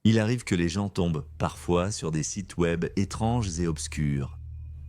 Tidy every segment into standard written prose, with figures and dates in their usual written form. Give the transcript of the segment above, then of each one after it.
Il arrive que les gens tombent parfois sur des sites web étranges et obscurs.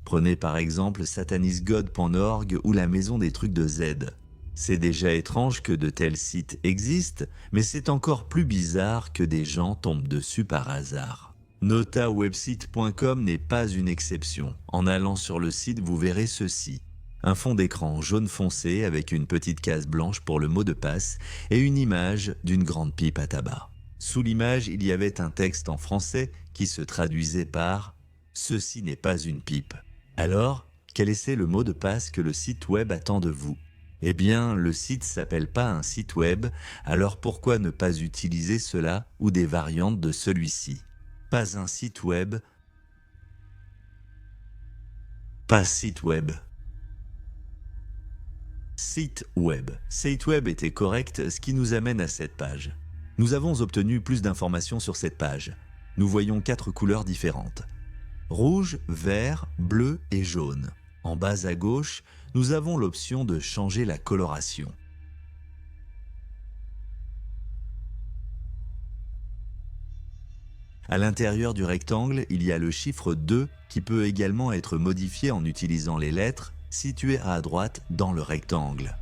Prenez par exemple satanisgod.org ou la maison des trucs de Z. C'est déjà étrange que de tels sites existent, mais c'est encore plus bizarre que des gens tombent dessus par hasard. Notawebsite.com n'est pas une exception. En allant sur le site, vous verrez ceci. Un fond d'écran jaune foncé avec une petite case blanche pour le mot de passe et une image d'une grande pipe à tabac. Sous l'image, il y avait un texte en français qui se traduisait par « Ceci n'est pas une pipe ». Alors, quel est le mot de passe que le site web attend de vous ? Eh bien, le site s'appelle pas un site web, alors pourquoi ne pas utiliser cela ou des variantes de celui-ci ? Pas un site web, pas site web. Site web. Site web était correct, ce qui nous amène à cette page. Nous avons obtenu plus d'informations sur cette page. Nous voyons 4 couleurs différentes. Rouge, vert, bleu et jaune. En bas à gauche, nous avons l'option de changer la coloration. À l'intérieur du rectangle, il y a le chiffre 2 qui peut également être modifié en utilisant les lettres situées à droite dans le rectangle.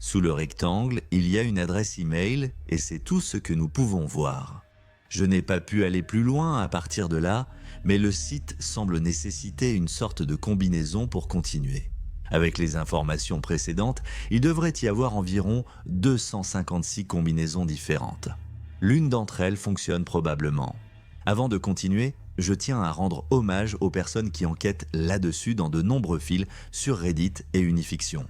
Sous le rectangle, il y a une adresse email et c'est tout ce que nous pouvons voir. Je n'ai pas pu aller plus loin à partir de là, mais le site semble nécessiter une sorte de combinaison pour continuer. Avec les informations précédentes, il devrait y avoir environ 256 combinaisons différentes. L'une d'entre elles fonctionne probablement. Avant de continuer, je tiens à rendre hommage aux personnes qui enquêtent là-dessus dans de nombreux fils sur Reddit et Unifiction.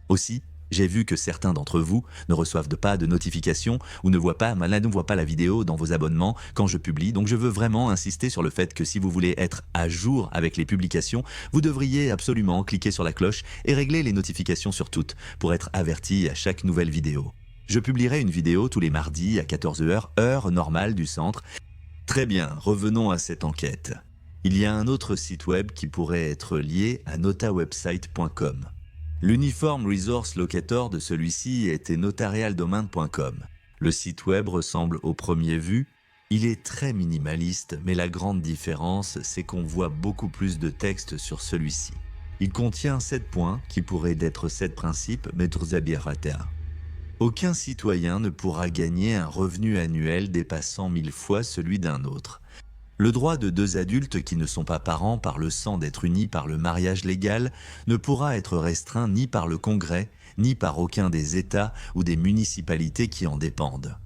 Aussi, j'ai vu que certains d'entre vous ne reçoivent pas de notifications ou ne voient pas la vidéo dans vos abonnements quand je publie, donc je veux vraiment insister sur le fait que si vous voulez être à jour avec les publications, vous devriez absolument cliquer sur la cloche et régler les notifications sur toutes pour être averti à chaque nouvelle vidéo. Je publierai une vidéo tous les mardis à 14 h, heure normale du centre. Très bien, revenons à cette enquête. Il y a un autre site web qui pourrait être lié à notawebsite.com. L'uniforme resource locator de celui-ci était notarialdomain.com. Le site web ressemble au premier vu. Il est très minimaliste, mais la grande différence, c'est qu'on voit beaucoup plus de texte sur celui-ci. Il contient 7 points qui pourraient être 7 principes, mais aucun citoyen ne pourra gagner un revenu annuel dépassant 1000 fois celui d'un autre. Le droit de 2 adultes qui ne sont pas parents par le sang d'être unis par le mariage légal ne pourra être restreint ni par le Congrès, ni par aucun des États ou des municipalités qui en dépendent.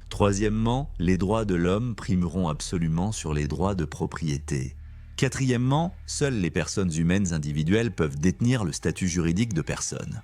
Troisièmement, les droits de l'homme primeront absolument sur les droits de propriété. Quatrièmement, seules les personnes humaines individuelles peuvent détenir le statut juridique de personne.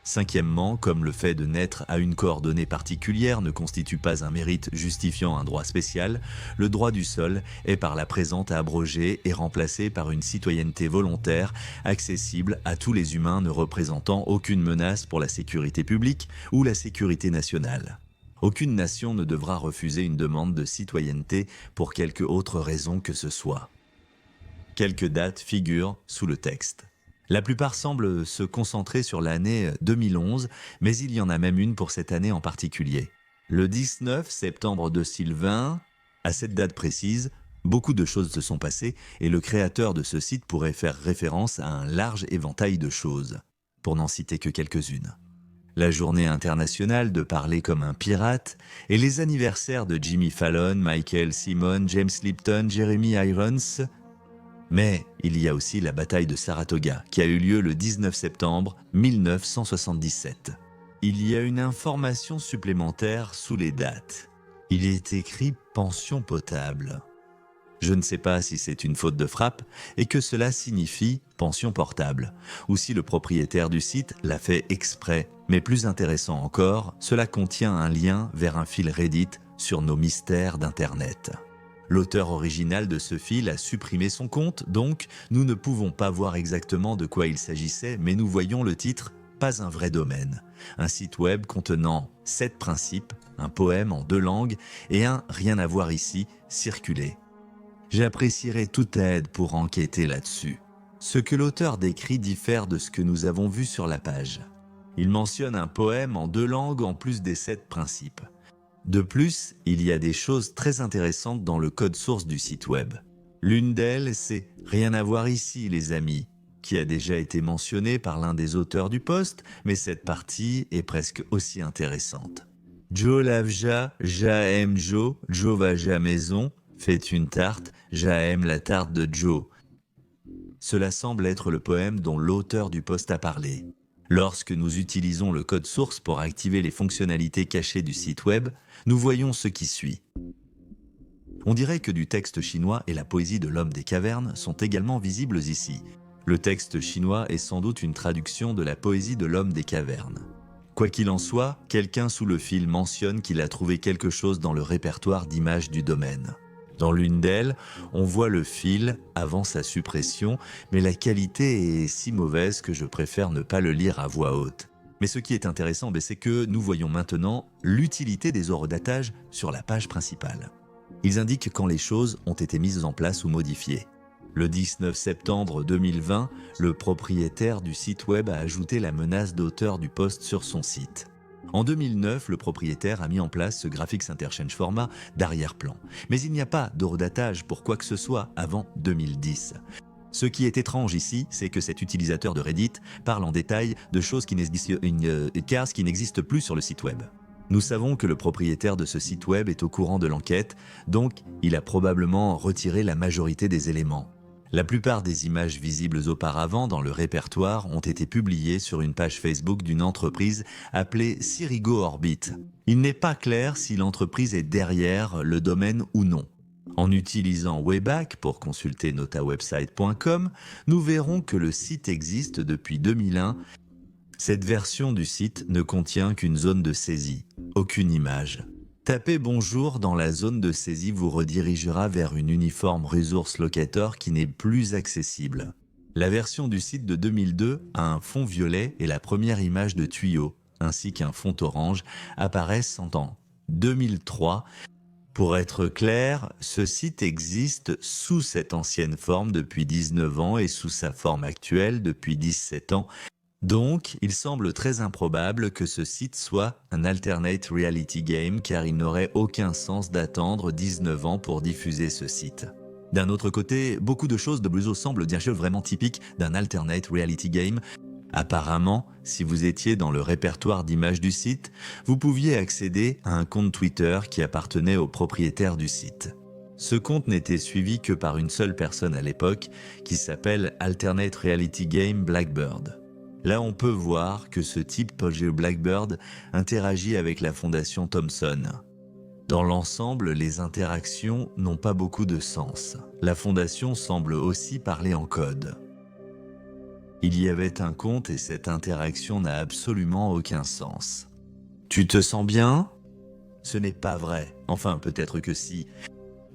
Cinquièmement, comme le fait de naître à une coordonnée particulière ne constitue pas un mérite justifiant un droit spécial, le droit du sol est par la présente abrogé et remplacé par une citoyenneté volontaire accessible à tous les humains ne représentant aucune menace pour la sécurité publique ou la sécurité nationale. Aucune nation ne devra refuser une demande de citoyenneté pour quelque autre raison que ce soit. Quelques dates figurent sous le texte. La plupart semblent se concentrer sur l'année 2011, mais il y en a même une pour cette année en particulier. Le 19 septembre 2020, à cette date précise, beaucoup de choses se sont passées et le créateur de ce site pourrait faire référence à un large éventail de choses, pour n'en citer que quelques-unes. La journée internationale de parler comme un pirate et les anniversaires de Jimmy Fallon, Michael Simon, James Lipton, Jeremy Irons. Mais il y a aussi la bataille de Saratoga qui a eu lieu le 19 septembre 1977. Il y a une information supplémentaire sous les dates. Il est écrit « pension potable ». Je ne sais pas si c'est une faute de frappe et que cela signifie « pension portable » ou si le propriétaire du site l'a fait exprès. Mais plus intéressant encore, cela contient un lien vers un fil Reddit sur nos mystères d'Internet. L'auteur original de ce fil a supprimé son compte, donc nous ne pouvons pas voir exactement de quoi il s'agissait, mais nous voyons le titre « Pas un vrai domaine ». un site web contenant 7 principes, un poème en 2 langues et un « rien à voir ici » circulait. J'apprécierais toute aide pour enquêter là-dessus. Ce que l'auteur décrit diffère de ce que nous avons vu sur la page. Il mentionne un poème en 2 langues en plus des 7 principes. De plus, il y a des choses très intéressantes dans le code source du site web. L'une d'elles, c'est « rien à voir ici, les amis », qui a déjà été mentionné par l'un des auteurs du post, mais cette partie est presque aussi intéressante. Joe lave-ja, ja aime Joe, Joe va-ja maison, fait une tarte, ja aime la tarte de Joe. Cela semble être le poème dont l'auteur du post a parlé. Lorsque nous utilisons le code source pour activer les fonctionnalités cachées du site web, nous voyons ce qui suit. On dirait que du texte chinois et la poésie de l'homme des cavernes sont également visibles ici. Le texte chinois est sans doute une traduction de la poésie de l'homme des cavernes. Quoi qu'il en soit, quelqu'un sous le fil mentionne qu'il a trouvé quelque chose dans le répertoire d'images du domaine. Dans l'une d'elles, on voit le fil avant sa suppression, mais la qualité est si mauvaise que je préfère ne pas le lire à voix haute. Mais ce qui est intéressant, c'est que nous voyons maintenant l'utilité des horodatages sur la page principale. Ils indiquent quand les choses ont été mises en place ou modifiées. Le 19 septembre 2020, le propriétaire du site web a ajouté la menace d'auteur du post sur son site. En 2009, le propriétaire a mis en place ce Graphics Interchange Format d'arrière-plan. Mais il n'y a pas d'horodatage pour quoi que ce soit avant 2010. Ce qui est étrange ici, c'est que cet utilisateur de Reddit parle en détail de choses qui n'existent plus sur le site web. Nous savons que le propriétaire de ce site web est au courant de l'enquête, donc il a probablement retiré la majorité des éléments. La plupart des images visibles auparavant dans le répertoire ont été publiées sur une page Facebook d'une entreprise appelée Sirigo Orbit. Il n'est pas clair si l'entreprise est derrière le domaine ou non. En utilisant Wayback pour consulter notawebsite.com, nous verrons que le site existe depuis 2001. Cette version du site ne contient qu'une zone de saisie, aucune image. Tapez bonjour dans la zone de saisie vous redirigera vers une uniforme resource locator qui n'est plus accessible. La version du site de 2002 a un fond violet et la première image de tuyau, ainsi qu'un fond orange, apparaissent en 2003. Pour être clair, ce site existe sous cette ancienne forme depuis 19 ans et sous sa forme actuelle depuis 17 ans. Donc, il semble très improbable que ce site soit un alternate reality game car il n'aurait aucun sens d'attendre 19 ans pour diffuser ce site. D'un autre côté, beaucoup de choses de Bluezo semblent bien sûr vraiment typiques d'un alternate reality game. Apparemment, si vous étiez dans le répertoire d'images du site, vous pouviez accéder à un compte Twitter qui appartenait au propriétaire du site. Ce compte n'était suivi que par une seule personne à l'époque qui s'appelle Alternate Reality Game Blackbird. Là, on peut voir que ce type Paul Blackbird interagit avec la fondation Thomson. Dans l'ensemble, les interactions n'ont pas beaucoup de sens. La fondation semble aussi parler en code. Il y avait un compte et cette interaction n'a absolument aucun sens. Tu te sens bien ? Ce n'est pas vrai. Enfin, peut-être que si.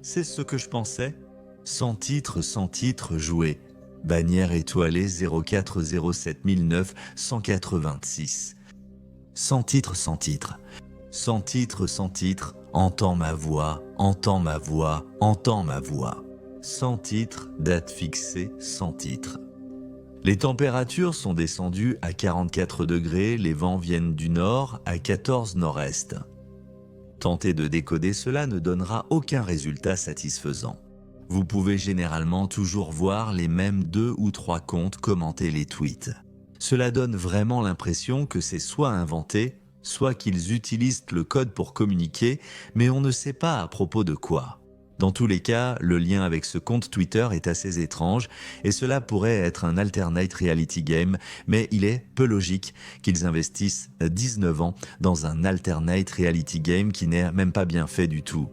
C'est ce que je pensais. Sans titre, joué. Bannière étoilée 0407 186. Sans titre. Sans titre, entends ma voix, entends ma voix, entends ma voix. Sans titre, date fixée, sans titre. Les températures sont descendues à 44 degrés, les vents viennent du nord à 14 nord-est. Tenter de décoder cela ne donnera aucun résultat satisfaisant. Vous pouvez généralement toujours voir les mêmes 2 ou 3 comptes commenter les tweets. Cela donne vraiment l'impression que c'est soit inventé, soit qu'ils utilisent le code pour communiquer, mais on ne sait pas à propos de quoi. Dans tous les cas, le lien avec ce compte Twitter est assez étrange et cela pourrait être un alternate reality game, mais il est peu logique qu'ils investissent 19 ans dans un alternate reality game qui n'est même pas bien fait du tout.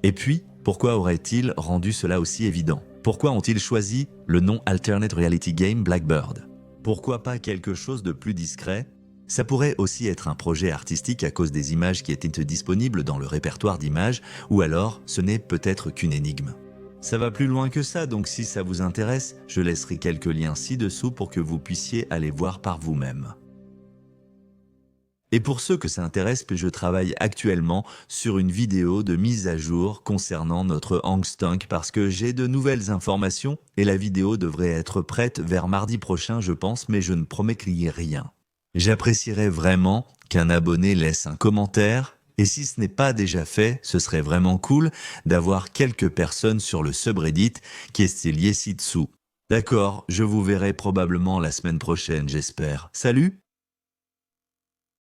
Et puis, pourquoi aurait-il rendu cela aussi évident ? Pourquoi ont-ils choisi le nom Alternate Reality Game Blackbird ? Pourquoi pas quelque chose de plus discret ? Ça pourrait aussi être un projet artistique à cause des images qui étaient disponibles dans le répertoire d'images, ou alors ce n'est peut-être qu'une énigme. Ça va plus loin que ça, donc si ça vous intéresse, je laisserai quelques liens ci-dessous pour que vous puissiez aller voir par vous-même. Et pour ceux que ça intéresse, je travaille actuellement sur une vidéo de mise à jour concernant notre Angstank parce que j'ai de nouvelles informations et la vidéo devrait être prête vers mardi prochain, je pense, mais je ne promets rien. J'apprécierais vraiment qu'un abonné laisse un commentaire et si ce n'est pas déjà fait, ce serait vraiment cool d'avoir quelques personnes sur le subreddit qui est lié ci-dessous. D'accord, je vous verrai probablement la semaine prochaine, j'espère. Salut!